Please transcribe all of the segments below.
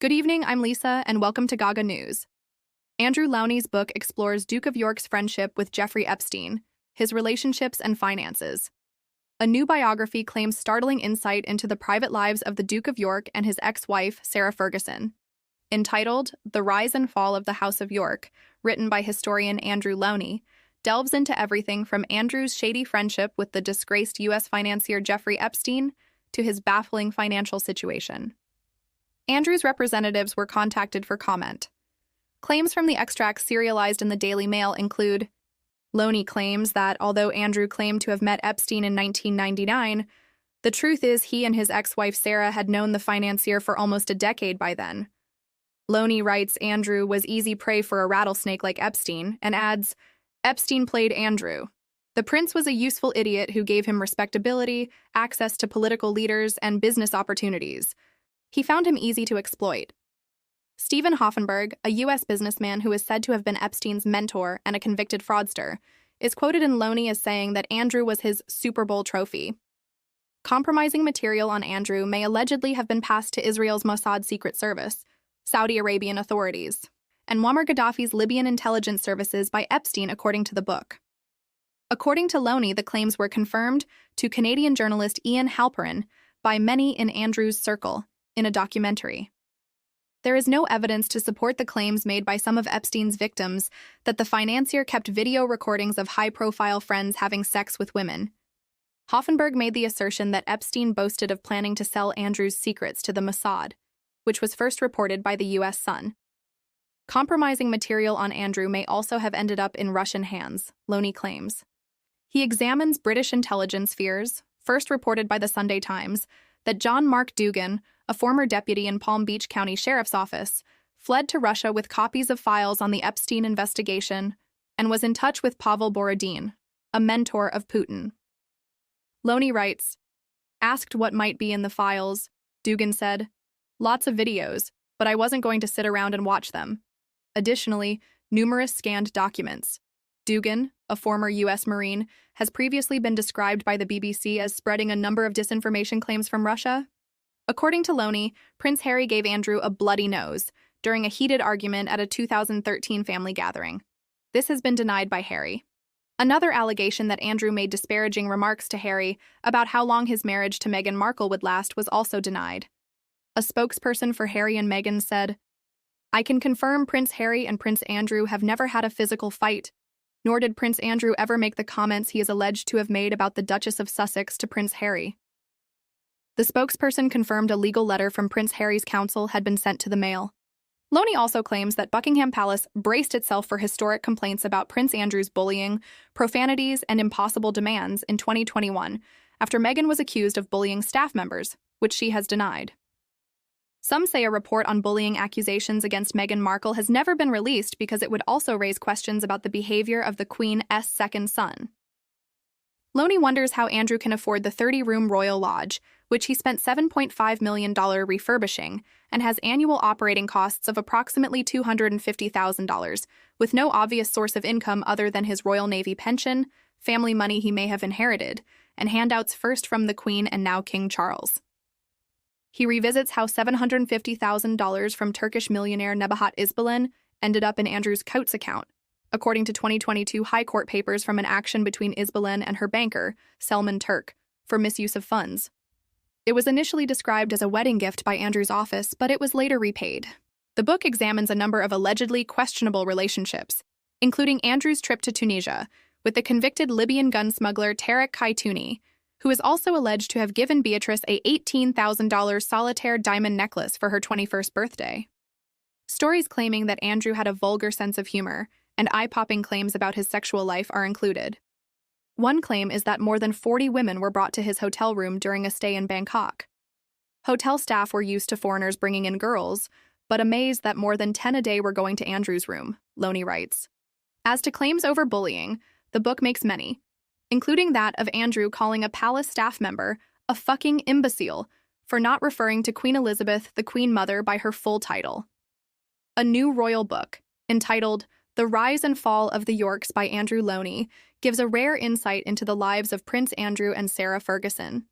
Good evening, I'm Lisa, and welcome to Gaga News. Andrew Lowney's book explores Duke of York's friendship with Jeffrey Epstein, his relationships and finances. A new biography claims startling insight into the private lives of the Duke of York and his ex-wife, Sarah Ferguson. Entitled The Rise and Fall of the House of York, written by historian Andrew Lowney, delves into everything from Andrew's shady friendship with the disgraced U.S. financier Jeffrey Epstein to his baffling financial situation. Andrew's representatives were contacted for comment. Claims from the extracts serialized in the Daily Mail include: Lowney claims that although Andrew claimed to have met Epstein in 1999, the truth is he and his ex-wife Sarah had known the financier for almost a decade by then. Lowney writes Andrew was easy prey for a rattlesnake like Epstein, and adds, Epstein played Andrew. The prince was a useful idiot who gave him respectability, access to political leaders, and business opportunities. He found him easy to exploit. Stephen Hoffenberg, a U.S. businessman who is said to have been Epstein's mentor and a convicted fraudster, is quoted in Lowney as saying that Andrew was his Super Bowl trophy. Compromising material on Andrew may allegedly have been passed to Israel's Mossad Secret Service, Saudi Arabian authorities, and Muammar Gaddafi's Libyan intelligence services by Epstein, according to the book. According to Lowney, the claims were confirmed to Canadian journalist Ian Halperin by many in Andrew's circle in a documentary. There is no evidence to support the claims made by some of Epstein's victims that the financier kept video recordings of high-profile friends having sex with women. Hoffenberg made the assertion that Epstein boasted of planning to sell Andrew's secrets to the Mossad, which was first reported by the U.S. Sun. Compromising material on Andrew may also have ended up in Russian hands, Lowney claims. He examines British intelligence fears, first reported by the Sunday Times, that John Mark Dugan, a former deputy in Palm Beach County Sheriff's Office, fled to Russia with copies of files on the Epstein investigation and was in touch with Pavel Borodin, a mentor of Putin. Lowney writes, asked what might be in the files, Dugan said, lots of videos, but I wasn't going to sit around and watch them. Additionally, numerous scanned documents. Dugan, a former U.S. Marine, has previously been described by the BBC as spreading a number of disinformation claims from Russia. According to Lowney, Prince Harry gave Andrew a bloody nose during a heated argument at a 2013 family gathering. This has been denied by Harry. Another allegation that Andrew made disparaging remarks to Harry about how long his marriage to Meghan Markle would last was also denied. A spokesperson for Harry and Meghan said, I can confirm Prince Harry and Prince Andrew have never had a physical fight, nor did Prince Andrew ever make the comments he is alleged to have made about the Duchess of Sussex to Prince Harry. The spokesperson confirmed a legal letter from Prince Harry's counsel had been sent to the Mail. Lowney also claims that Buckingham Palace braced itself for historic complaints about Prince Andrew's bullying, profanities, and impossible demands in 2021 after Meghan was accused of bullying staff members, which she has denied. Some say a report on bullying accusations against Meghan Markle has never been released because it would also raise questions about the behavior of the Queen's second son. Lowney wonders how Andrew can afford the 30-room Royal Lodge, which he spent $7.5 million refurbishing, and has annual operating costs of approximately $250,000, with no obvious source of income other than his Royal Navy pension, family money he may have inherited, and handouts first from the Queen and now King Charles. He revisits how $750,000 from Turkish millionaire Nebahat İzbelen ended up in Andrew's Coates account, according to 2022 High Court papers from an action between İzbelen and her banker, Selman Turk, for misuse of funds. It was initially described as a wedding gift by Andrew's office, but it was later repaid. The book examines a number of allegedly questionable relationships, including Andrew's trip to Tunisia with the convicted Libyan gun smuggler Tarek Kaitouni, who is also alleged to have given Beatrice a $18,000 solitaire diamond necklace for her 21st birthday. Stories claiming that Andrew had a vulgar sense of humor and eye-popping claims about his sexual life are included. One claim is that more than 40 women were brought to his hotel room during a stay in Bangkok. Hotel staff were used to foreigners bringing in girls, but amazed that more than 10 a day were going to Andrew's room, Lowney writes. As to claims over bullying, the book makes many, including that of Andrew calling a palace staff member a fucking imbecile for not referring to Queen Elizabeth, the Queen Mother, by her full title. A new royal book, entitled The Rise and Fall of the Yorks by Andrew Lowney, gives a rare insight into the lives of Prince Andrew and Sarah Ferguson.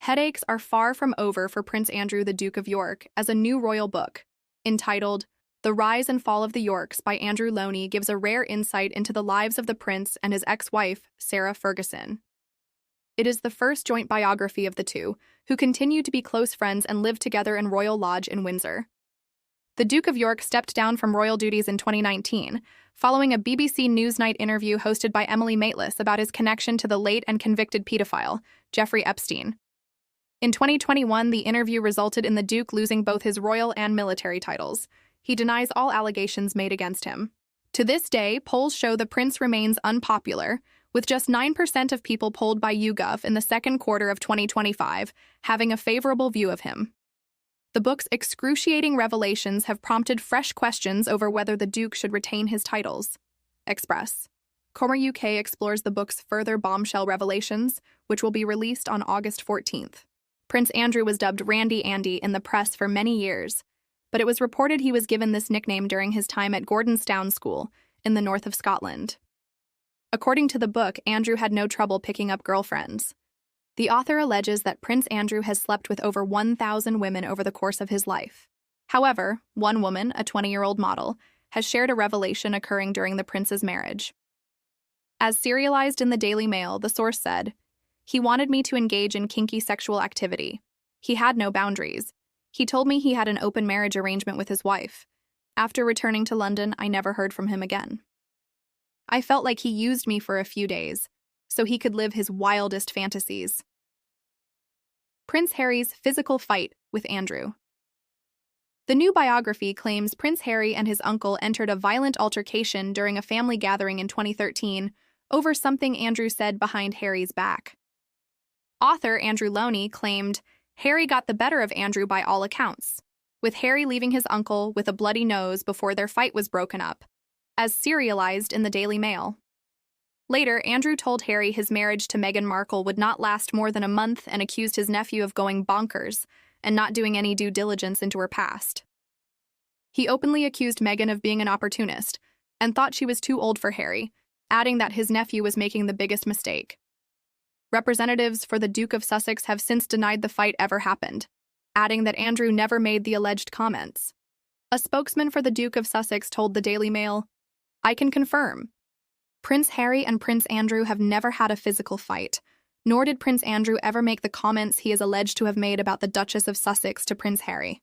Headaches are far from over for Prince Andrew, the Duke of York, as a new royal book, entitled The Rise and Fall of the Yorks by Andrew Lowney, gives a rare insight into the lives of the prince and his ex-wife, Sarah Ferguson. It is the first joint biography of the two, who continue to be close friends and live together in Royal Lodge in Windsor. The Duke of York stepped down from royal duties in 2019, following a BBC Newsnight interview hosted by Emily Maitlis about his connection to the late and convicted pedophile, Jeffrey Epstein. In 2021, the interview resulted in the Duke losing both his royal and military titles. He denies all allegations made against him. To this day, polls show the prince remains unpopular, with just 9% of people polled by YouGov in the second quarter of 2025 having a favorable view of him. The book's excruciating revelations have prompted fresh questions over whether the Duke should retain his titles. Express. Comer UK explores the book's further bombshell revelations, which will be released on August 14th. Prince Andrew was dubbed Randy Andy in the press for many years, but it was reported he was given this nickname during his time at Gordonstoun School in the north of Scotland. According to the book, Andrew had no trouble picking up girlfriends. The author alleges that Prince Andrew has slept with over 1,000 women over the course of his life. However, one woman, a 20-year-old model, has shared a revelation occurring during the prince's marriage. As serialized in the Daily Mail, the source said, "He wanted me to engage in kinky sexual activity. He had no boundaries. He told me he had an open marriage arrangement with his wife. After returning to London, I never heard from him again. I felt like he used me for a few days, so he could live his wildest fantasies." Prince Harry's physical fight with Andrew. The new biography claims Prince Harry and his uncle entered a violent altercation during a family gathering in 2013 over something Andrew said behind Harry's back. Author Andrew Lowney claimed Harry got the better of Andrew by all accounts, with Harry leaving his uncle with a bloody nose before their fight was broken up, as serialized in the Daily Mail. Later, Andrew told Harry his marriage to Meghan Markle would not last more than a month and accused his nephew of going bonkers and not doing any due diligence into her past. He openly accused Meghan of being an opportunist and thought she was too old for Harry, adding that his nephew was making the biggest mistake. Representatives for the Duke of Sussex have since denied the fight ever happened, adding that Andrew never made the alleged comments. A spokesman for the Duke of Sussex told the Daily Mail, "I can confirm. Prince Harry and Prince Andrew have never had a physical fight, nor did Prince Andrew ever make the comments he is alleged to have made about the Duchess of Sussex to Prince Harry."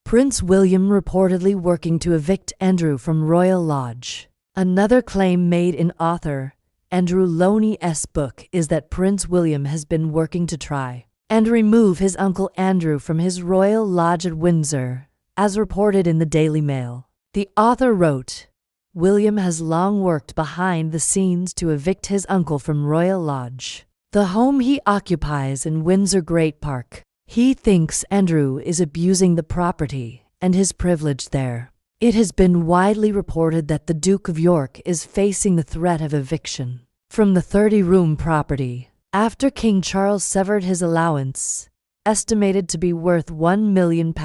Prince William reportedly working to evict Andrew from Royal Lodge. Another claim made in author Andrew Lowney's book is that Prince William has been working to try and remove his uncle Andrew from his Royal Lodge at Windsor, as reported in the Daily Mail. The author wrote, "William has long worked behind the scenes to evict his uncle from Royal Lodge, the home he occupies in Windsor Great Park. He thinks Andrew is abusing the property and his privilege there. It has been widely reported that the Duke of York is facing the threat of eviction from the 30-room property after King Charles severed his allowance, estimated to be worth £1 million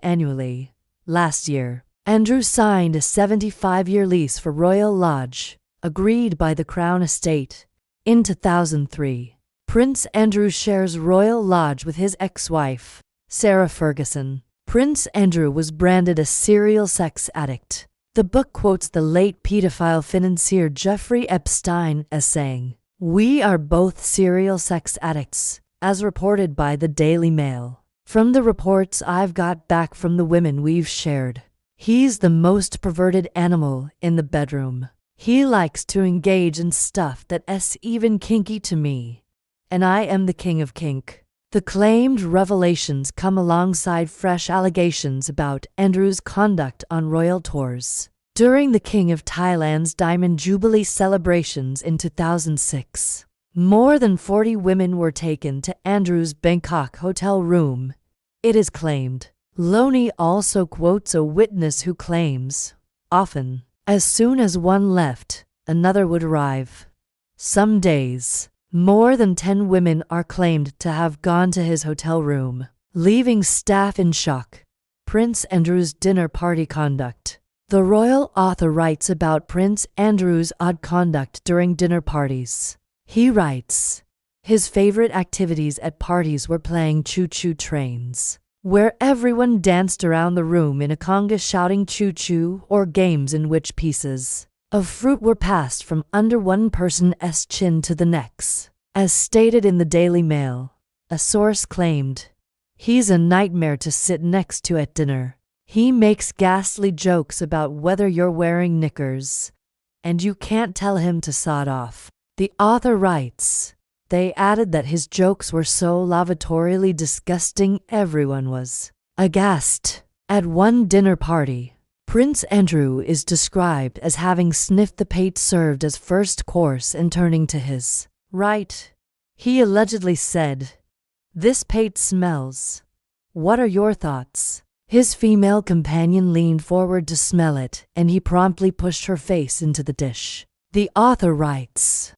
annually, last year. Andrew signed a 75-year lease for Royal Lodge, agreed by the Crown Estate, in 2003. Prince Andrew shares Royal Lodge with his ex-wife, Sarah Ferguson. Prince Andrew was branded a serial sex addict. The book quotes the late pedophile financier Jeffrey Epstein as saying, "We are both serial sex addicts," as reported by the Daily Mail. "From the reports I've got back from the women we've shared, he's the most perverted animal in the bedroom. He likes to engage in stuff that's even kinky to me, and I am the king of kink." The claimed revelations come alongside fresh allegations about Andrew's conduct on royal tours. During the King of Thailand's Diamond Jubilee celebrations in 2006, more than 40 women were taken to Andrew's Bangkok hotel room, it is claimed. Lowney also quotes a witness who claims, often, as soon as one left, another would arrive. Some days, more than 10 women are claimed to have gone to his hotel room, leaving staff in shock. Prince Andrew's dinner party conduct. The royal author writes about Prince Andrew's odd conduct during dinner parties. He writes, His favorite activities at parties were playing choo-choo trains, where everyone danced around the room in a conga shouting choo-choo, or games in which pieces of fruit were passed from under one person's chin to the next. As stated in the Daily Mail, a source claimed, "He's a nightmare to sit next to at dinner. He makes ghastly jokes about whether you're wearing knickers, and you can't tell him to sod off." The author writes, "They added that his jokes were so lavatorially disgusting everyone was aghast." At one dinner party, Prince Andrew is described as having sniffed the plate served as first course and turning to his right. He allegedly said, "This plate smells. What are your thoughts?" His female companion leaned forward to smell it, and he promptly pushed her face into the dish. The author writes,